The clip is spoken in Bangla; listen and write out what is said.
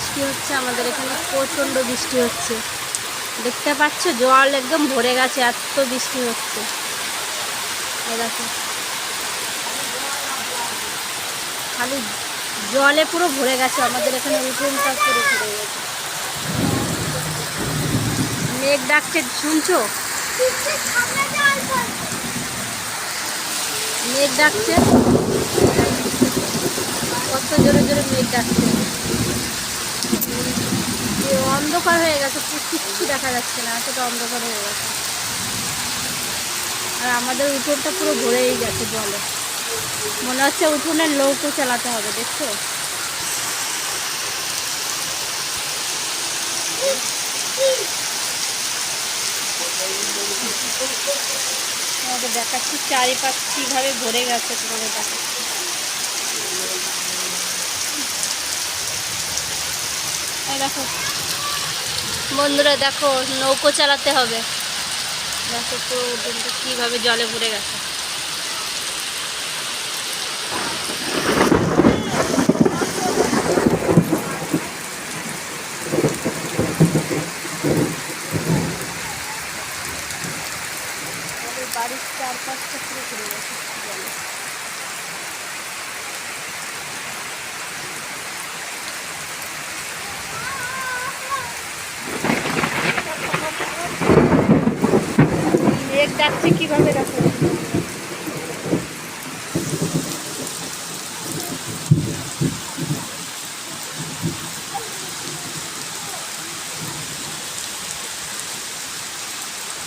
বৃষ্টি হচ্ছে আমাদের এখানে, প্রচণ্ড বৃষ্টি হচ্ছে। দেখতে পাচ্ছ জল একদম ভরে গেছে, এত বৃষ্টি হচ্ছে। এই দেখো খালি জলে পুরো ভরে গেছে আমাদের এখানে, উঠোনটা পুরো ভরে গেছে। মেঘ ডাকছে, শুনছো? মেঘ ডাকছে, কত জোরে জোরে মেঘ ডাকছে। অন্ধকার হয়ে গেছে, কিচ্ছু দেখা যাচ্ছে না, এতটা অন্ধকার হয়ে গেছে। আর আমাদের উঠোনটা পুরো ভরেই গেছে জলে। মনে হচ্ছে উঠোনের নৌকো চালাতে হবে, দেখছো? তোমাদের দেখাচ্ছি চারিপাশ কিভাবে ভরে গেছে, তোমাদের দেখাচ্ছি। এই দেখো বন্ধুরা, দেখো নৌকো চালাতে হবে। দেখো পুরো উঠোনটা কিভাবে জলে ভরে গেছে। বাড়ির চারপাশটা পুরো ঘুরে গেছে জলে। মেঘ ডাকছে কিভাবে, দেখো।